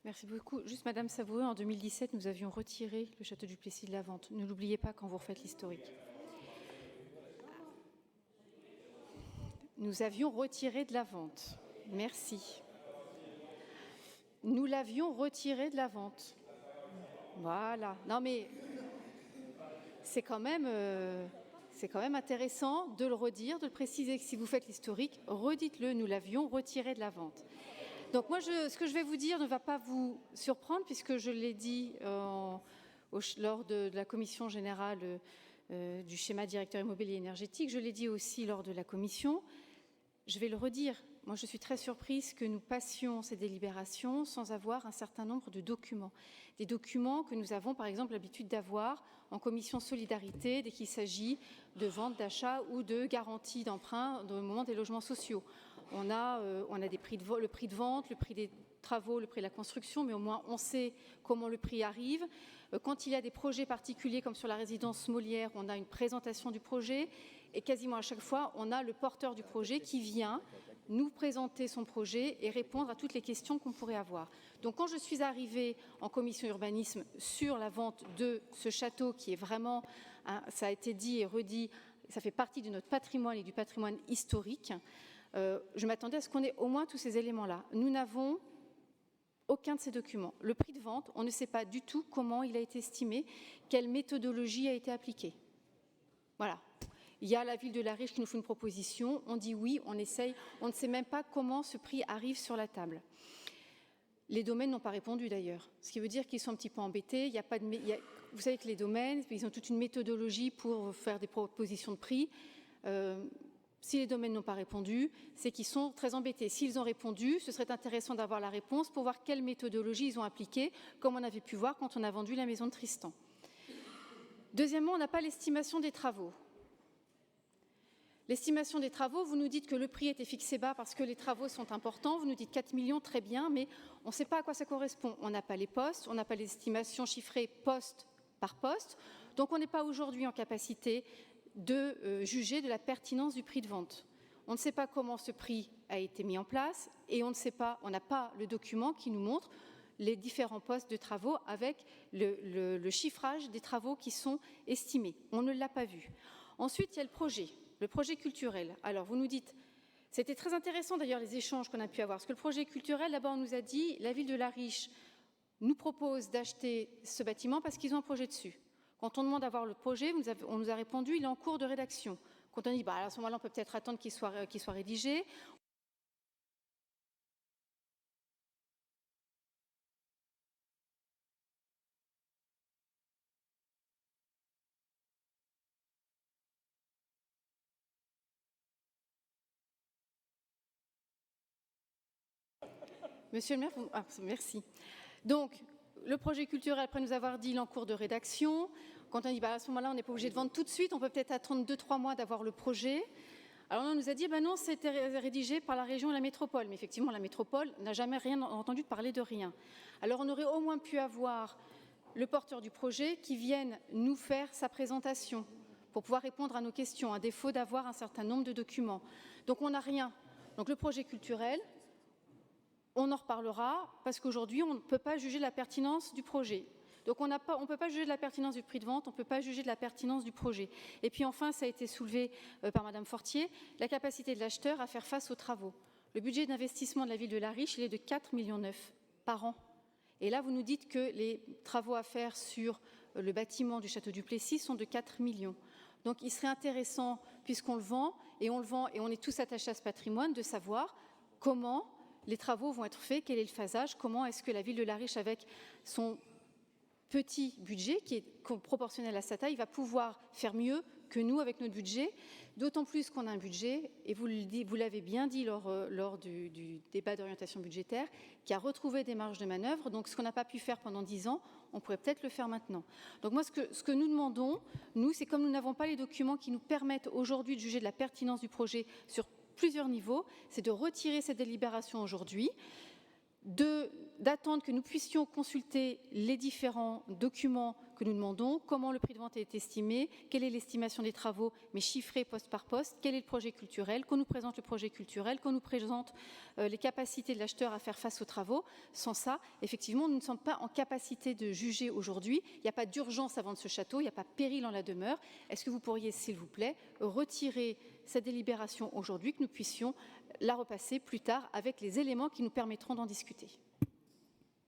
Merci beaucoup. Juste, Madame Savoureux, en 2017, nous avions retiré le château du Plessis de la vente. Ne l'oubliez pas quand vous refaites l'historique. Nous avions retiré de la vente. Merci. Nous l'avions retiré de la vente. Voilà. Non, mais c'est quand même intéressant de le redire, de le préciser. Que si vous faites l'historique, redites-le. Nous l'avions retiré de la vente. Donc moi, ce que je vais vous dire ne va pas vous surprendre, puisque je l'ai dit lors de la commission générale du schéma directeur immobilier énergétique. Je l'ai dit aussi lors de la commission. Je vais le redire. Moi, je suis très surprise que nous passions ces délibérations sans avoir un certain nombre de documents. Des documents que nous avons, par exemple, l'habitude d'avoir en commission solidarité dès qu'il s'agit de vente, d'achat ou de garantie d'emprunt au moment des logements sociaux. On a le prix de vente, le prix des travaux, le prix de la construction, mais au moins on sait comment le prix arrive. Quand il y a des projets particuliers comme sur la résidence Molière, on a une présentation du projet et quasiment à chaque fois, on a le porteur du projet qui vient nous présenter son projet et répondre à toutes les questions qu'on pourrait avoir. Donc quand je suis arrivée en commission urbanisme sur la vente de ce château qui est vraiment, ça a été dit et redit, ça fait partie de notre patrimoine et du patrimoine historique, je m'attendais à ce qu'on ait au moins tous ces éléments-là. Nous n'avons aucun de ces documents. Le prix de vente, on ne sait pas du tout comment il a été estimé, quelle méthodologie a été appliquée. Voilà. Il y a la ville de La Riche qui nous fait une proposition, on dit oui, on essaye, on ne sait même pas comment ce prix arrive sur la table. Les domaines n'ont pas répondu d'ailleurs, ce qui veut dire qu'ils sont un petit peu embêtés. Vous savez que les domaines, ils ont toute une méthodologie pour faire des propositions de prix. Si les domaines n'ont pas répondu, c'est qu'ils sont très embêtés. S'ils ont répondu, ce serait intéressant d'avoir la réponse pour voir quelle méthodologie ils ont appliquée, comme on avait pu voir quand on a vendu la maison de Tristan. Deuxièmement, on n'a pas l'estimation des travaux. L'estimation des travaux, vous nous dites que le prix était fixé bas parce que les travaux sont importants. Vous nous dites 4 millions, très bien, mais on ne sait pas à quoi ça correspond. On n'a pas les postes, on n'a pas les estimations chiffrées poste par poste. Donc on n'est pas aujourd'hui en capacité de juger de la pertinence du prix de vente. On ne sait pas comment ce prix a été mis en place et on n'a pas le document qui nous montre les différents postes de travaux avec le chiffrage des travaux qui sont estimés. On ne l'a pas vu. Ensuite, il y a le projet culturel. Alors, vous nous dites, c'était très intéressant d'ailleurs les échanges qu'on a pu avoir, parce que le projet culturel, là-bas, on nous a dit, la ville de La Riche nous propose d'acheter ce bâtiment parce qu'ils ont un projet dessus. Quand on demande d'avoir le projet, on nous a répondu, il est en cours de rédaction. Quand on dit, à ce moment-là, on peut peut-être attendre qu'il soit rédigé. Monsieur le maire, merci. Donc, le projet culturel, après nous avoir dit, il est en cours de rédaction. Quand on dit, à ce moment-là, on n'est pas obligé de vendre tout de suite, on peut peut-être attendre 2-3 mois d'avoir le projet. Alors on nous a dit, non, c'était rédigé par la région et la métropole. Mais effectivement, la métropole n'a jamais rien entendu parler de rien. Alors on aurait au moins pu avoir le porteur du projet qui vienne nous faire sa présentation pour pouvoir répondre à nos questions, à défaut d'avoir un certain nombre de documents. Donc on n'a rien. Donc le projet culturel, on en reparlera parce qu'aujourd'hui, on ne peut pas juger de la pertinence du projet. Donc on ne peut pas juger de la pertinence du prix de vente, on ne peut pas juger de la pertinence du projet. Et puis enfin, ça a été soulevé par Madame Fortier, la capacité de l'acheteur à faire face aux travaux. Le budget d'investissement de la ville de La Riche, il est de 4,9 millions par an. Et là, vous nous dites que les travaux à faire sur le bâtiment du château du Plessis sont de 4 millions. Donc il serait intéressant, puisqu'on le vend, et on est tous attachés à ce patrimoine, de savoir comment les travaux vont être faits, quel est le phasage, comment est-ce que la ville de La Riche, avec son petit budget qui est proportionnel à sa taille, va pouvoir faire mieux que nous avec notre budget, d'autant plus qu'on a un budget, et vous l'avez bien dit lors du débat d'orientation budgétaire, qui a retrouvé des marges de manœuvre. Donc ce qu'on n'a pas pu faire pendant 10 ans, on pourrait peut-être le faire maintenant. Donc moi, ce que nous demandons, nous, c'est comme nous n'avons pas les documents qui nous permettent aujourd'hui de juger de la pertinence du projet sur plusieurs niveaux, c'est de retirer cette délibération aujourd'hui, d'attendre que nous puissions consulter les différents documents que que nous demandons, comment le prix de vente est estimé, quelle est l'estimation des travaux, mais chiffrée poste par poste, quel est le projet culturel, qu'on nous présente le projet culturel, qu'on nous présente les capacités de l'acheteur à faire face aux travaux. Sans ça, effectivement, nous ne sommes pas en capacité de juger aujourd'hui. Il n'y a pas d'urgence à vendre ce château, il n'y a pas péril en la demeure. Est-ce que vous pourriez, s'il vous plaît, retirer cette délibération aujourd'hui, que nous puissions la repasser plus tard avec les éléments qui nous permettront d'en discuter?